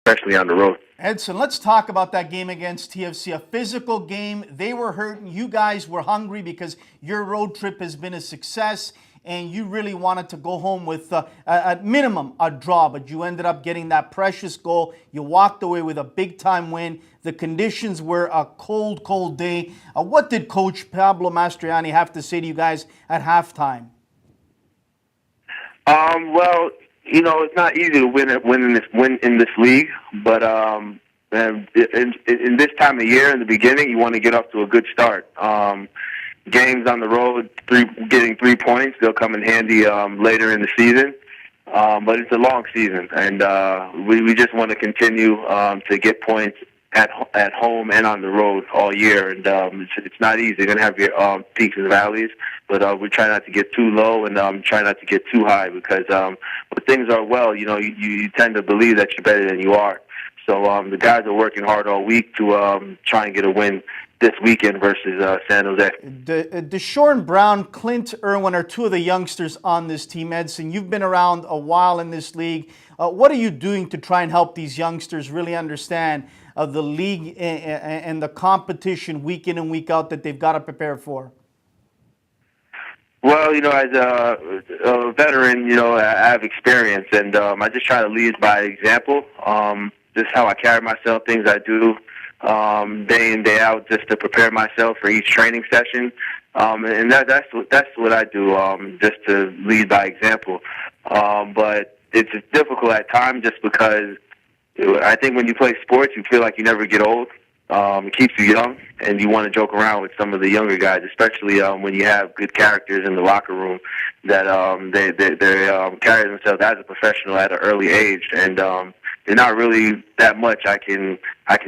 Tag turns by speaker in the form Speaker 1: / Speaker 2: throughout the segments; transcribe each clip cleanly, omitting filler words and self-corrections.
Speaker 1: especially on the road.
Speaker 2: Edson, let's talk about that game against TFC, a physical game. They were hurting. You guys were hungry because your road trip has been a success, and you really wanted to go home with, at minimum, a draw, but you ended up getting that precious goal. You walked away with a big-time win. The conditions were a cold, cold day. What did Coach Pablo Mastroianni have to say to you guys at halftime?
Speaker 1: Well, it's not easy to win in this league, but in this time of year, in the beginning, you want to get off to a good start. Games on the road, getting 3 points, they'll come in handy later in the season. But it's a long season, and we just want to continue to get points at home and on the road all year. And it's not easy. You're going to have your peaks and valleys, but we try not to get too low and try not to get too high, because when things are well, you tend to believe that you're better than you are. So the guys are working hard all week to try and get a win this weekend versus San Jose.
Speaker 2: Deshaun Brown, Clint Irwin are two of the youngsters on this team. Edson, you've been around a while in this league. What are you doing to try and help these youngsters really understand the league and the competition week in and week out that they've got to prepare for?
Speaker 1: Well, as a veteran, I have experience, and I just try to lead by example. Just how I carry myself, things I do day in, day out, just to prepare myself for each training session. And that's what I do, just to lead by example. But it's difficult at times, just because I think when you play sports, you feel like you never get old. It keeps you young, and you want to joke around with some of the younger guys, especially when you have good characters in the locker room that they carry themselves as a professional at an early age, and there's not really that much I can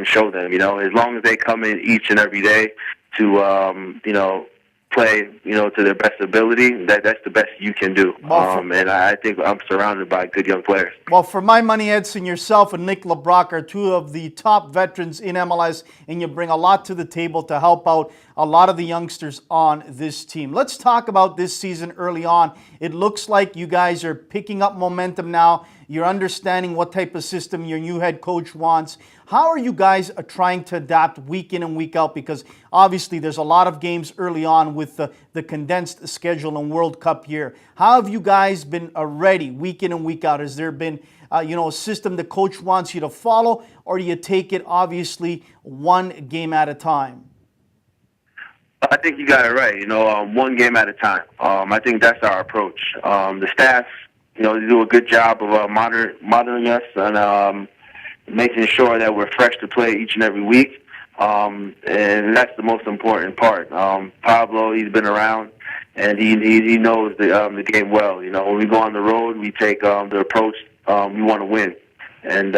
Speaker 1: show them. As long as they come in each and every day to play, to their best ability, that's the best you can do. And I think I'm surrounded by good young players.
Speaker 2: Well, for my money, Edson, yourself and Nick LeBrock are two of the top veterans in MLS, and you bring a lot to the table to help out a lot of the youngsters on this team. Let's talk about this season early on. It looks like you guys are picking up momentum now. You're understanding what type of system your new head coach wants. How are you guys trying to adapt week in and week out? Because obviously there's a lot of games early on with the condensed schedule and World Cup year. How have you guys been ready week in and week out? Has there been a system the coach wants you to follow, or do you take it obviously one game at a time?
Speaker 1: I think you got it right. One game at a time. I think that's our approach. The staff, they do a good job of monitoring us and making sure that we're fresh to play each and every week. And that's the most important part. Pablo, he's been around, and he knows the game well. When we go on the road, we take the approach we want to win. And,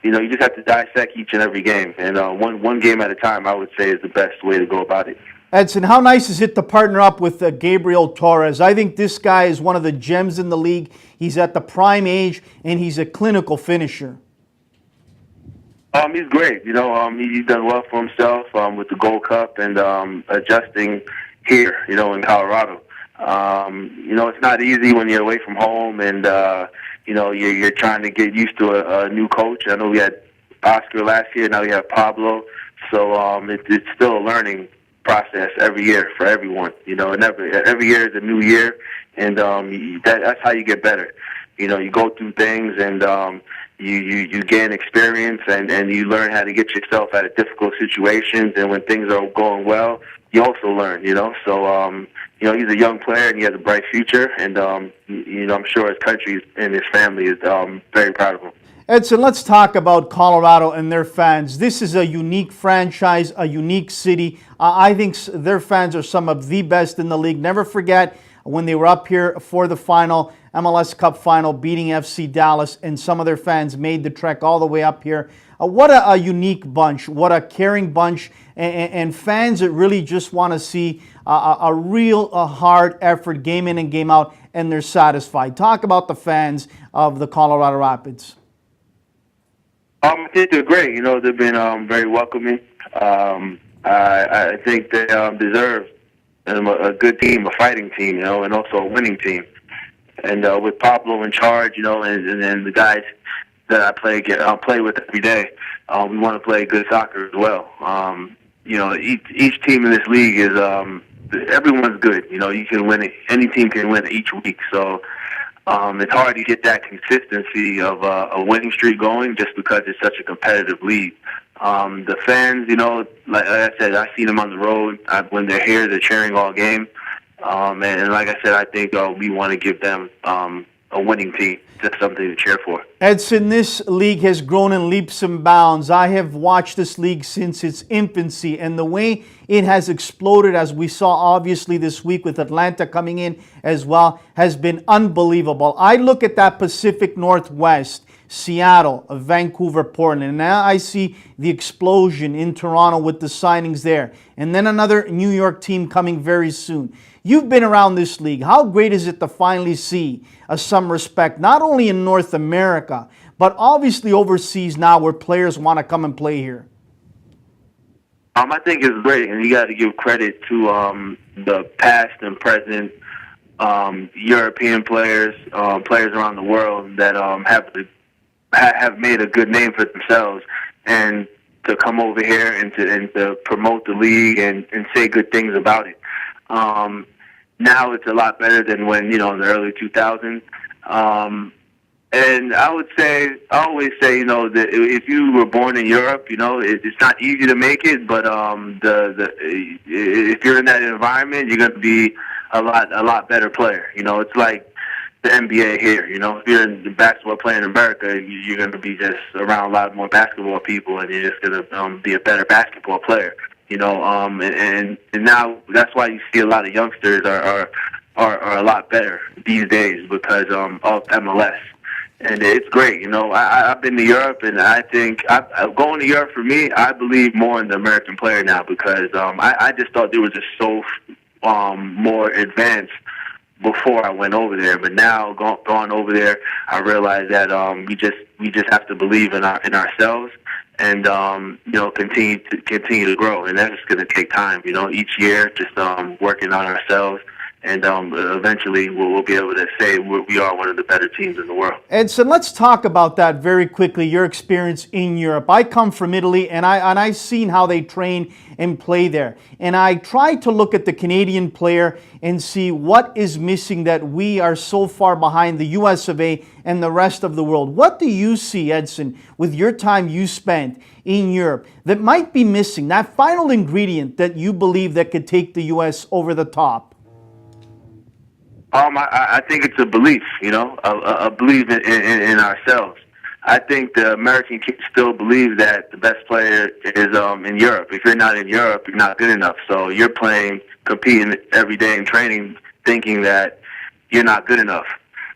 Speaker 1: you just have to dissect each and every game. And one game at a time, I would say, is the best way to go about it.
Speaker 2: Edson, how nice is it to partner up with Gabriel Torres? I think this guy is one of the gems in the league. He's at the prime age, and he's a clinical finisher.
Speaker 1: He's great. He's done well for himself with the Gold Cup and adjusting here, in Colorado. It's not easy when you're away from home and, you're trying to get used to a new coach. I know we had Oscar last year. Now we have Pablo. So it's still a learning process every year for everyone. And every year is a new year, and that's how you get better. You go through things, and you gain experience, and you learn how to get yourself out of difficult situations. And when things are going well, you also learn. So he's a young player, and he has a bright future. And I'm sure his country and his family is very proud of him.
Speaker 2: Edson, let's talk about Colorado and their fans. This is a unique franchise, a unique city. I think their fans are some of the best in the league. Never forget when they were up here for the final, MLS Cup final, beating FC Dallas, and some of their fans made the trek all the way up here. What a unique bunch, what a caring bunch, and fans that really just want to see a real hard effort, game in and game out, and they're satisfied. Talk about the fans of the Colorado Rapids.
Speaker 1: I think they're great. They've been very welcoming. I think they deserve a good team, a fighting team, and also a winning team. And with Pablo in charge, and the guys that I play with every day. We want to play good soccer as well. Each team in this league is everyone's good. You can win it. Any team can win each week. So it's hard to get that consistency of a winning streak going just because it's such a competitive league. The fans, like I said, I see them on the road. When they're here, they're cheering all game. And like I said, I think we want to give them a winning team, just something to cheer for.
Speaker 2: Edson, this league has grown in leaps and bounds. I have watched this league since its infancy, and the way it has exploded, as we saw obviously this week with Atlanta coming in as well, has been unbelievable. I look at that Pacific Northwest, Seattle, Vancouver, Portland, and now I see the explosion in Toronto with the signings there, and then another New York team coming very soon. You've been around this league. How great is it to finally see some respect, not only in North America, but obviously overseas now where players want to come and play here?
Speaker 1: I think it's great, and you got to give credit to the past and present European players, players around the world that have made a good name for themselves, and to come over here and to promote the league and say good things about it. Now it's a lot better than when, in the early 2000s. And I always say, that if you were born in Europe, it's not easy to make it, but if you're in that environment, you're going to be a lot better player. It's like the NBA here. If you're in the basketball player in America, you're going to be just around a lot more basketball people, and you're just going to be a better basketball player. And now that's why you see a lot of youngsters are a lot better these days because of MLS. And it's great. I've been to Europe, and I think going to Europe for me, I believe more in the American player now because I just thought they were just so more advanced before I went over there. But now going over there, I realized that we just have to believe in ourselves. And continue to grow, and that's just going to take time. Each year, just working on ourselves, and eventually we'll be able to say we are one of the better teams in the world.
Speaker 2: Edson, let's talk about that very quickly. Your experience in Europe. I come from Italy, and I've seen how they train and play there. And I try to look at the Canadian player and see what is missing that we are so far behind the US of A and the rest of the world. What do you see, Edson, with your time you spent in Europe that might be missing, that final ingredient that you believe that could take the US over the top?
Speaker 1: I think it's a belief, a belief in ourselves. I think the American kids still believe that the best player is in Europe. If you're not in Europe, you're not good enough. So you're competing every day in training, thinking that you're not good enough,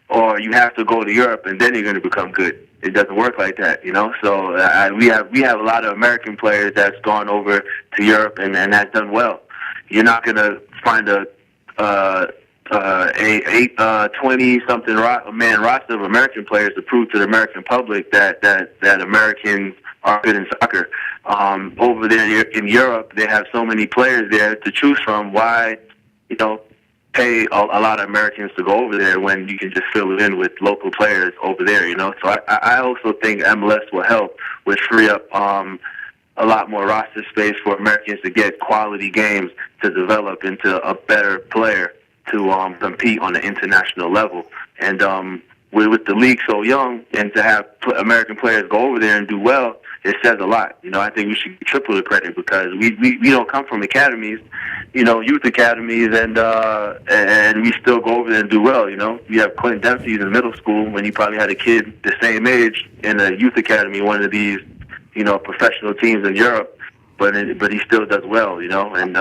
Speaker 1: or you have to go to Europe and then you're going to become good. It doesn't work like that, So we have a lot of American players that's gone over to Europe and that's done well. You're not going to find a 20-something man roster of American players to prove to the American public that Americans are good in soccer. Over there in Europe, they have so many players there to choose from. Why, pay a lot of Americans to go over there when you can just fill it in with local players over there, So I also think MLS will help with free up a lot more roster space for Americans to get quality games to develop into a better player to compete on the international level. And with the league so young, and to have American players go over there and do well, it says a lot. I think we should triple the credit because we don't come from academies, youth academies, and we still go over there and do well. We have Clint Dempsey's in middle school when he probably had a kid the same age in a youth academy, one of these, professional teams in Europe. But he still does well, and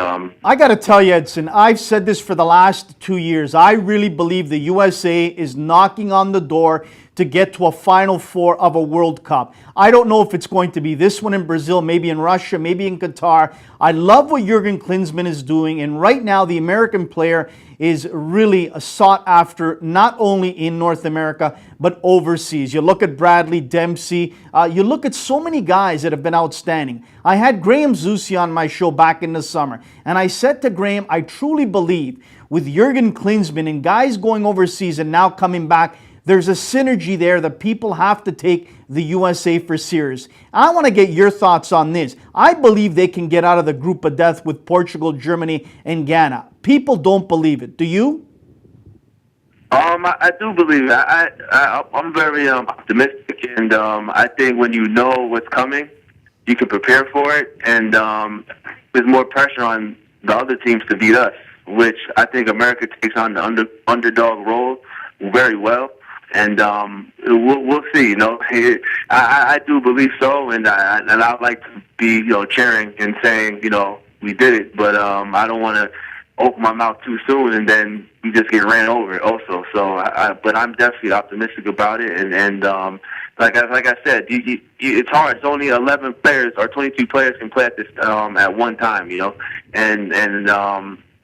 Speaker 2: I got to tell you, Edson, I've said this for the last 2 years. I really believe the USA is knocking on the door to get to a Final Four of a World Cup. I don't know if it's going to be this one in Brazil, maybe in Russia, maybe in Qatar. I love what Jurgen Klinsmann is doing, and right now the American player is really sought after not only in North America, but overseas. You look at Bradley, Dempsey, you look at so many guys that have been outstanding. I had Graham Zusi on my show back in the summer, and I said to Graham, I truly believe with Jurgen Klinsmann and guys going overseas and now coming back, There's a synergy there that people have to take the USA for serious. I want to get your thoughts on this. I believe they can get out of the group of death with Portugal, Germany, and Ghana. People don't believe it. Do you?
Speaker 1: I do believe it. I'm very optimistic, and I think when you know what's coming, you can prepare for it, and there's more pressure on the other teams to beat us, which I think America takes on the underdog role very well, and we'll see. You know, I do believe so, and I'd like to be cheering and saying we did it, but I don't want to open my mouth too soon and then we just get ran over also. So, but I'm definitely optimistic about it, and like I said, it's hard. It's only 11 players or 22 players can play at this at one time, and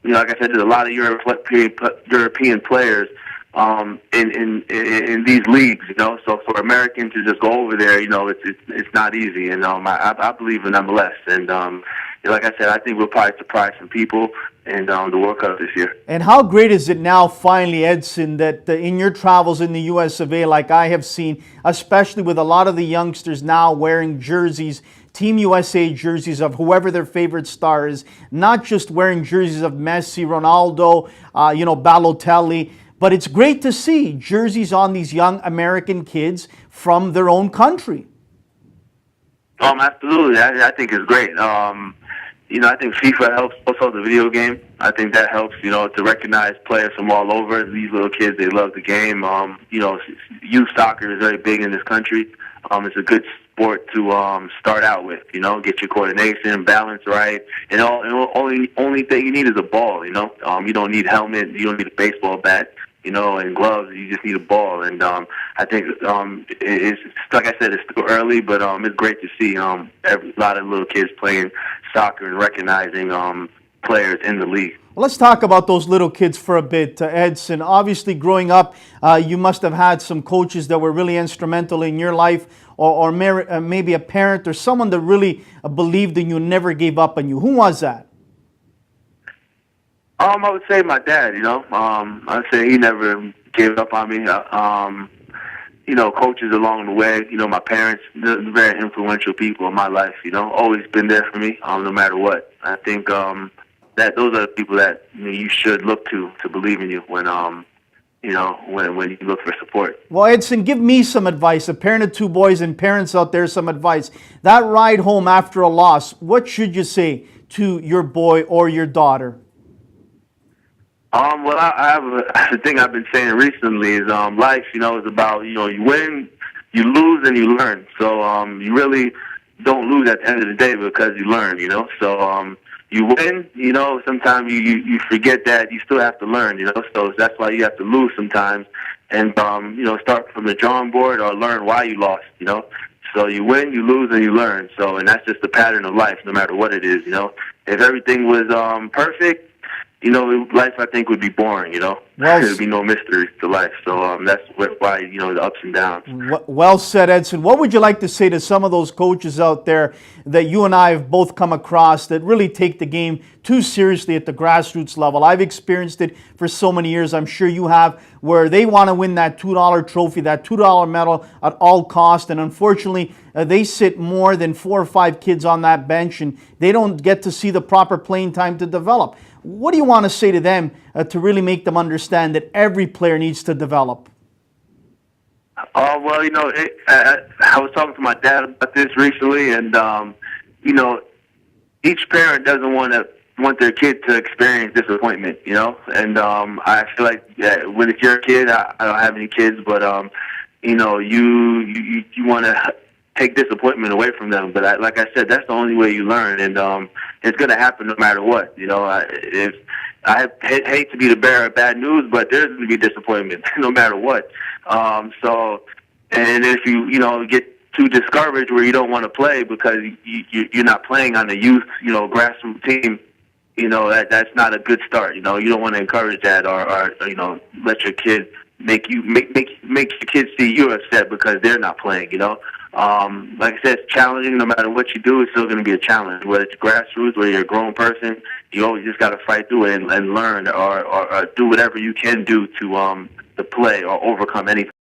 Speaker 1: like I said, there's a lot of European players in these leagues, So for Americans to just go over there, it's not easy, and I believe in MLS, and like I said, I think we'll probably surprise some people in the World Cup this year.
Speaker 2: And how great is it now, finally, Edson, that in your travels in the US of A, like I have seen, especially with a lot of the youngsters now wearing jerseys, Team USA jerseys of whoever their favorite star is, not just wearing jerseys of Messi, Ronaldo, Balotelli, but it's great to see jerseys on these young American kids from their own country.
Speaker 1: Absolutely. I think it's great. I think FIFA helps also the video game. I think that helps, to recognize players from all over. These little kids, they love the game. Youth soccer is very big in this country. It's a good sport to start out with, get your coordination, balance right. And only thing you need is a ball, you don't need helmet, you don't need a baseball bat, and gloves. You just need a ball. And I think it's like I said, it's still early, but it's great to see a lot of little kids playing soccer and recognizing players in the league.
Speaker 2: Well, let's talk about those little kids for a bit, Edson. Obviously, growing up, you must have had some coaches that were really instrumental in your life, or maybe a parent or someone that really believed in you and never gave up on you. Who was that?
Speaker 1: I would say my dad, I'd say he never gave up on me. Coaches along the way, my parents, they're very influential people in my life, always been there for me, no matter what. I think that those are the people that you should look to believe in you when when you look for support.
Speaker 2: Well, Edson, give me some advice, a parent of two boys and parents out there, some advice. That ride home after a loss, what should you say to your boy or your daughter?
Speaker 1: Well, I have the thing I've been saying recently is life, is about, you win, you lose, and you learn. So you really don't lose at the end of the day because you learn, So you win, sometimes you forget that you still have to learn, So that's why you have to lose sometimes and, start from the drawing board or learn why you lost, So you win, you lose, and you learn. So, and that's just the pattern of life, no matter what it is, If everything was perfect, life, I think, would be boring, Well, there'd be no mystery to life. So that's why, the ups and downs.
Speaker 2: Well said, Edson. What would you like to say to some of those coaches out there that you and I have both come across that really take the game too seriously at the grassroots level? I've experienced it for so many years. I'm sure you have, where they want to win that $2 trophy, that $2 medal at all cost. And unfortunately, they sit more than 4 or 5 kids on that bench and they don't get to see the proper playing time to develop. What do you want to say to them to really make them understand that every player needs to develop?
Speaker 1: Well, I was talking to my dad about this recently, and each parent doesn't want their kid to experience disappointment, And I feel like when it's your kid, I don't have any kids, but you want to take disappointment away from them. But like I said, that's the only way you learn, and it's going to happen no matter what. I hate to be the bearer of bad news, but there's going to be disappointment no matter what. And if you get too discouraged where you don't want to play because you're not playing on the youth grassroots team, that's not a good start. You don't want to encourage that or let your kid make your kids see you're upset because they're not playing. Like I said, it's challenging. No matter what you do, it's still going to be a challenge. Whether it's grassroots, whether you're a grown person, you always just got to fight through it and learn or do whatever you can do to play or overcome anything.